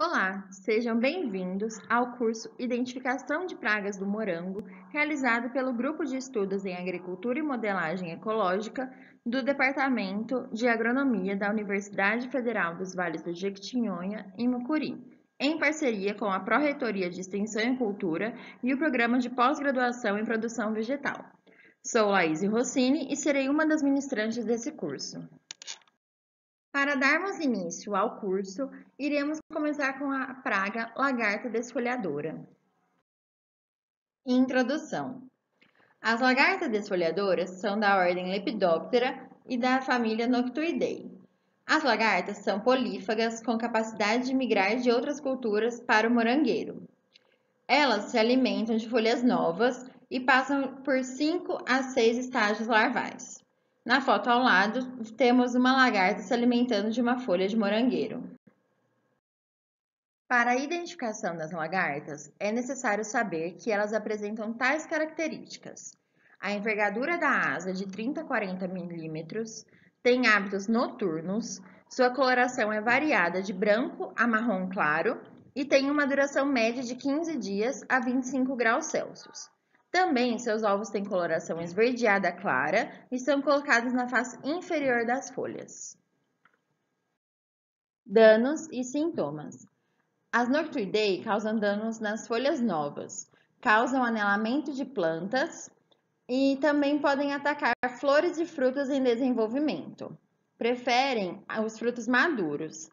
Olá, sejam bem-vindos ao curso Identificação de Pragas do Morango, realizado pelo Grupo de Estudos em Agricultura e Modelagem Ecológica do Departamento de Agronomia da Universidade Federal dos Vales do Jequitinhonha, em Mucuri, em parceria com a Pró-Reitoria de Extensão e Cultura e o Programa de Pós-Graduação em Produção Vegetal. Sou Laís Rossini e serei uma das ministrantes desse curso. Para darmos início ao curso, iremos começar com a praga lagarta desfolhadora. Introdução. As lagartas desfolhadoras são da ordem Lepidoptera e da família Noctuidae. As lagartas são polífagas com capacidade de migrar de outras culturas para o morangueiro. Elas se alimentam de folhas novas e passam por 5 a 6 estágios larvais. Na foto ao lado, temos uma lagarta se alimentando de uma folha de morangueiro. Para a identificação das lagartas, é necessário saber que elas apresentam tais características. A envergadura da asa de 30 a 40 milímetros, tem hábitos noturnos, sua coloração é variada de branco a marrom claro e tem uma duração média de 15 dias a 25 graus Celsius. Também seus ovos têm coloração esverdeada clara e são colocados na face inferior das folhas. Danos e sintomas. As Noctuidae causam danos nas folhas novas, causam anelamento de plantas e também podem atacar flores e frutas em desenvolvimento. Preferem os frutos maduros.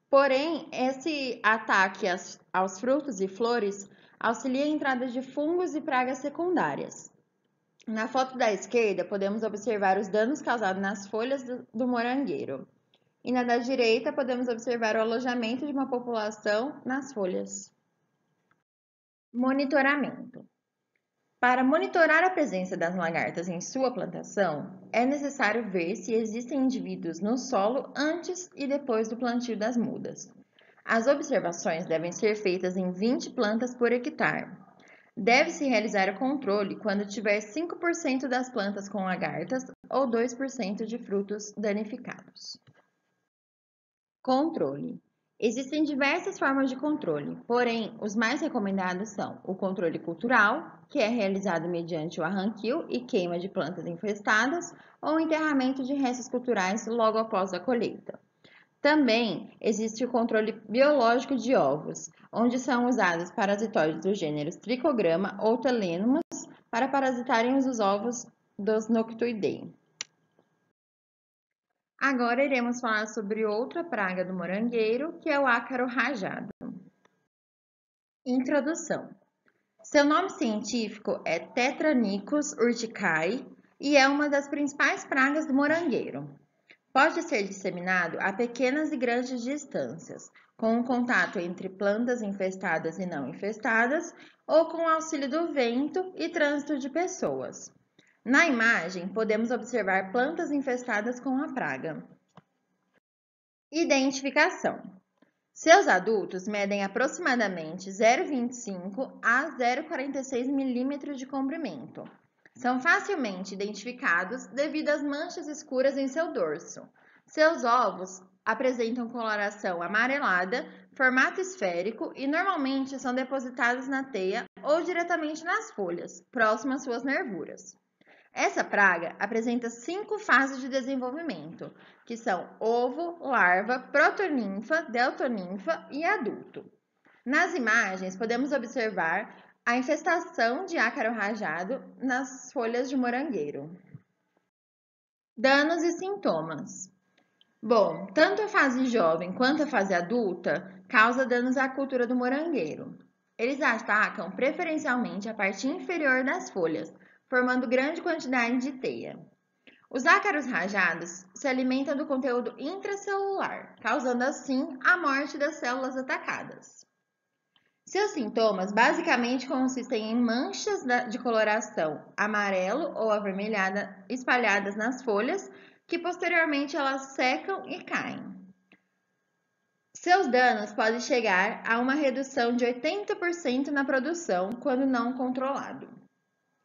Porém, esse ataque aos frutos e flores auxilia a entrada de fungos e pragas secundárias. Na foto da esquerda, podemos observar os danos causados nas folhas do morangueiro. E na da direita, podemos observar o alojamento de uma população nas folhas. Monitoramento. Para monitorar a presença das lagartas em sua plantação, é necessário ver se existem indivíduos no solo antes e depois do plantio das mudas. As observações devem ser feitas em 20 plantas por hectare. Deve-se realizar o controle quando tiver 5% das plantas com lagartas ou 2% de frutos danificados. Controle. Existem diversas formas de controle, porém, os mais recomendados são o controle cultural, que é realizado mediante o arranquio e queima de plantas infestadas, ou o enterramento de restos culturais logo após a colheita. Também existe o controle biológico de ovos, onde são usados parasitóides dos gêneros Trichogramma ou Telenomys para parasitarem os ovos dos Noctuidae. Agora iremos falar sobre outra praga do morangueiro, que é o ácaro rajado. Introdução. Seu nome científico é Tetranicus urticae e é uma das principais pragas do morangueiro. Pode ser disseminado a pequenas e grandes distâncias, com o contato entre plantas infestadas e não infestadas, ou com o auxílio do vento e trânsito de pessoas. Na imagem, podemos observar plantas infestadas com a praga. Identificação. Seus adultos medem aproximadamente 0,25 a 0,46 milímetros de comprimento. São facilmente identificados devido às manchas escuras em seu dorso. Seus ovos apresentam coloração amarelada, formato esférico e normalmente são depositados na teia ou diretamente nas folhas, próximo às suas nervuras. Essa praga apresenta 5 fases de desenvolvimento, que são ovo, larva, protoninfa, deltoninfa e adulto. Nas imagens, podemos observar a infestação de ácaro rajado nas folhas de morangueiro. Danos e sintomas. Bom, tanto a fase jovem quanto a fase adulta causa danos à cultura do morangueiro. Eles atacam preferencialmente a parte inferior das folhas, formando grande quantidade de teia. Os ácaros rajados se alimentam do conteúdo intracelular, causando assim a morte das células atacadas. Seus sintomas basicamente consistem em manchas de coloração amarelo ou avermelhada espalhadas nas folhas, que posteriormente elas secam e caem. Seus danos podem chegar a uma redução de 80% na produção quando não controlado.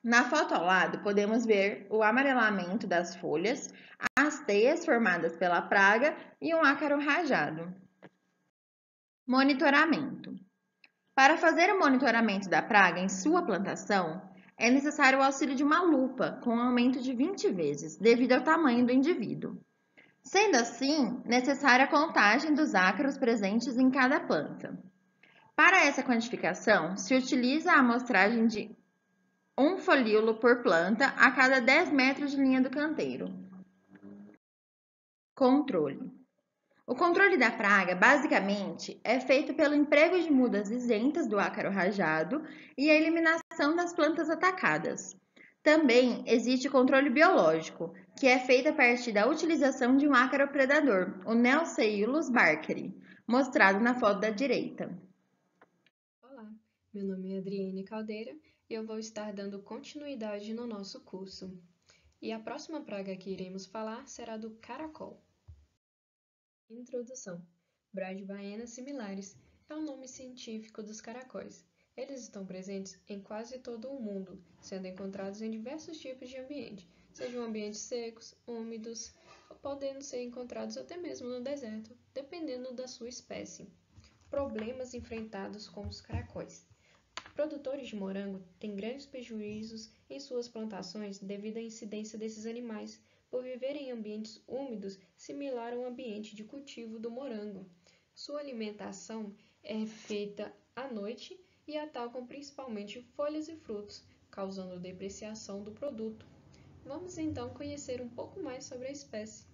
Na foto ao lado, podemos ver o amarelamento das folhas, as teias formadas pela praga e um ácaro rajado. Monitoramento. Para fazer o monitoramento da praga em sua plantação, é necessário o auxílio de uma lupa com aumento de 20 vezes, devido ao tamanho do indivíduo. Sendo assim, necessária a contagem dos ácaros presentes em cada planta. Para essa quantificação, se utiliza a amostragem de um folíolo por planta a cada 10 metros de linha do canteiro. Controle. O controle da praga, basicamente, é feito pelo emprego de mudas isentas do ácaro rajado e a eliminação das plantas atacadas. Também existe o controle biológico, que é feito a partir da utilização de um ácaro predador, o Neoseiulus barkeri, mostrado na foto da direita. Olá, meu nome é Adriane Caldeira e eu vou estar dando continuidade no nosso curso. E a próxima praga que iremos falar será do caracol. Introdução. Brasiliensis similares é o nome científico dos caracóis. Eles estão presentes em quase todo o mundo, sendo encontrados em diversos tipos de ambiente, sejam ambientes secos, úmidos, podendo ser encontrados até mesmo no deserto, dependendo da sua espécie. Problemas enfrentados com os caracóis. Produtores de morango têm grandes prejuízos em suas plantações devido à incidência desses animais, por viverem em ambientes úmidos similar ao ambiente de cultivo do morango. Sua alimentação é feita à noite e atacam principalmente folhas e frutos, causando depreciação do produto. Vamos então conhecer um pouco mais sobre a espécie.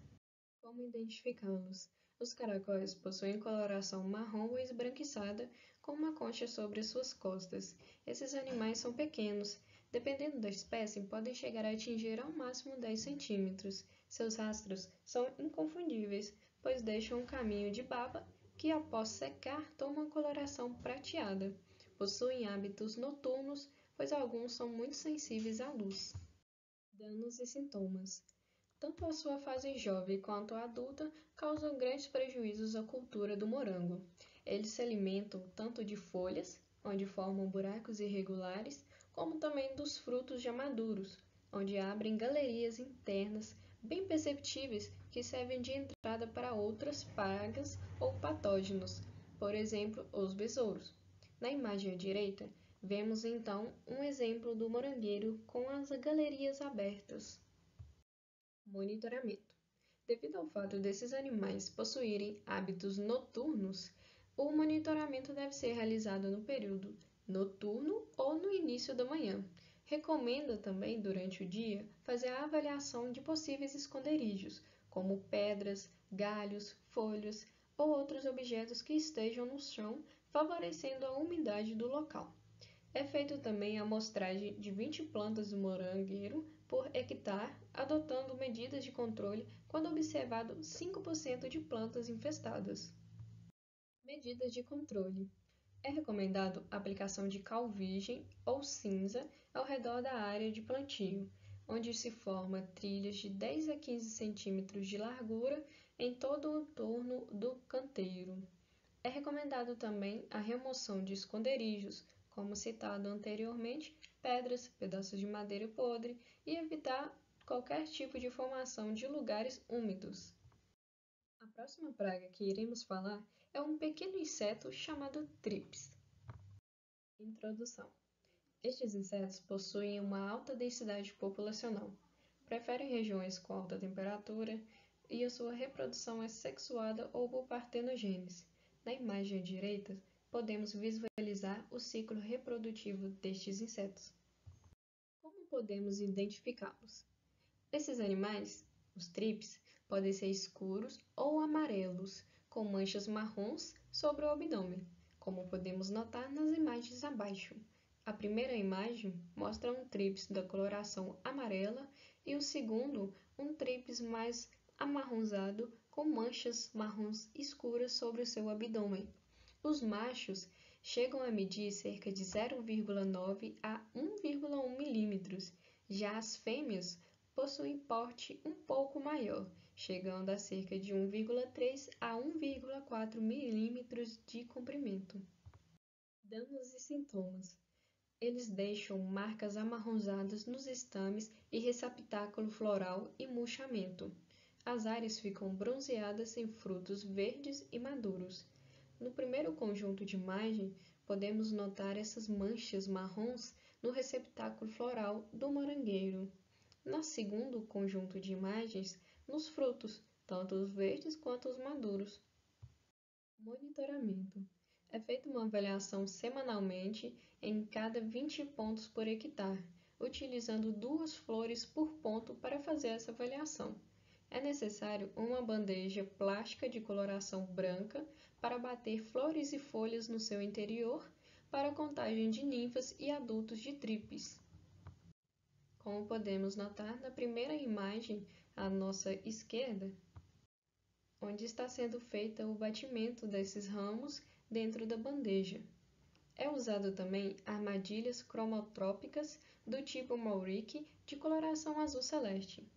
Como identificá-los? Os caracóis possuem coloração marrom ou esbranquiçada, com uma concha sobre as suas costas. Esses animais são pequenos. Dependendo da espécie, podem chegar a atingir ao máximo 10 centímetros. Seus rastros são inconfundíveis, pois deixam um caminho de baba que, após secar, toma uma coloração prateada. Possuem hábitos noturnos, pois alguns são muito sensíveis à luz. Danos e sintomas. Tanto a sua fase jovem quanto a adulta causam grandes prejuízos à cultura do morango. Eles se alimentam tanto de folhas, onde formam buracos irregulares, como também dos frutos já maduros, onde abrem galerias internas bem perceptíveis que servem de entrada para outras pragas ou patógenos, por exemplo, os besouros. Na imagem à direita, vemos então um exemplo do morangueiro com as galerias abertas. Monitoramento. Devido ao fato desses animais possuírem hábitos noturnos, o monitoramento deve ser realizado no período noturno ou no início da manhã. Recomenda também, durante o dia, fazer a avaliação de possíveis esconderijos, como pedras, galhos, folhas ou outros objetos que estejam no chão, favorecendo a umidade do local. É feito também a amostragem de 20 plantas do morangueiro por hectare, adotando medidas de controle quando observado 5% de plantas infestadas. Medidas de controle. É recomendado a aplicação de cal virgem ou cinza ao redor da área de plantio, onde se forma trilhas de 10 a 15 centímetros de largura em todo o entorno do canteiro. É recomendado também a remoção de esconderijos, como citado anteriormente, pedras, pedaços de madeira podre e evitar qualquer tipo de formação de lugares úmidos. A próxima praga que iremos falar é um pequeno inseto chamado trips. Introdução. Estes insetos possuem uma alta densidade populacional, preferem regiões com alta temperatura e a sua reprodução é sexuada ou por partenogênese. Na imagem à direita, podemos visualizar o ciclo reprodutivo destes insetos. Como podemos identificá-los? Esses animais, os trips, podem ser escuros ou amarelos, com manchas marrons sobre o abdômen, como podemos notar nas imagens abaixo. A primeira imagem mostra um trips da coloração amarela e o segundo, um trips mais amarronzado com manchas marrons escuras sobre o seu abdômen. Os machos chegam a medir cerca de 0,9 a 1,1 milímetros, já as fêmeas possuem porte um pouco maior, chegando a cerca de 1,3 a 1,4 milímetros de comprimento. Danos e sintomas. Eles deixam marcas amarronzadas nos estames e receptáculo floral e murchamento. As áreas ficam bronzeadas em frutos verdes e maduros. No primeiro conjunto de imagem, podemos notar essas manchas marrons no receptáculo floral do morangueiro. No segundo conjunto de imagens, nos frutos, tanto os verdes quanto os maduros. Monitoramento. É feita uma avaliação semanalmente em cada 20 pontos por hectare, utilizando 2 flores por ponto para fazer essa avaliação. É necessário uma bandeja plástica de coloração branca para bater flores e folhas no seu interior para a contagem de ninfas e adultos de trípes. Como podemos notar na primeira imagem à nossa esquerda, onde está sendo feito o batimento desses ramos dentro da bandeja. É usado também armadilhas cromotrópicas do tipo Mauric de coloração azul celeste.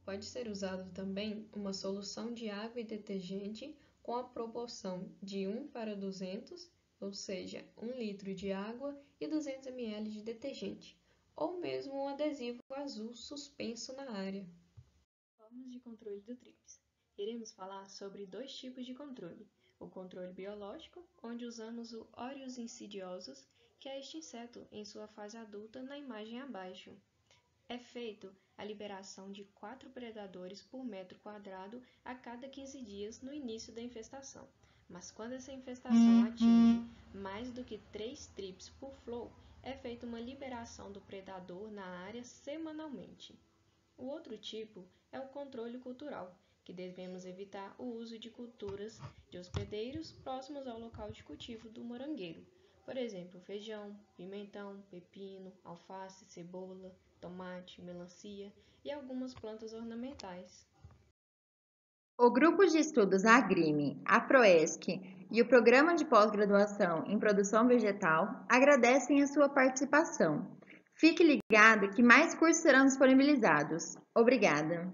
Pode ser usado também uma solução de água e detergente com a proporção de 1:200, ou seja, 1 litro de água e 200 ml de detergente, ou mesmo um adesivo azul suspenso na área. Formas de controle do TRIPS. Iremos falar sobre 2 tipos de controle. O controle biológico, onde usamos o Orius insidiosus, que é este inseto em sua fase adulta na imagem abaixo. É feito a liberação de 4 predadores por metro quadrado a cada 15 dias no início da infestação. Mas quando essa infestação atinge mais do que 3 trips por flow, é feita uma liberação do predador na área semanalmente. O outro tipo é o controle cultural, que devemos evitar o uso de culturas de hospedeiros próximos ao local de cultivo do morangueiro. Por exemplo, feijão, pimentão, pepino, alface, cebola, tomate, melancia e algumas plantas ornamentais. O Grupo de Estudos Agrime, a Proesc e o Programa de Pós-Graduação em Produção Vegetal agradecem a sua participação. Fique ligado que mais cursos serão disponibilizados. Obrigada!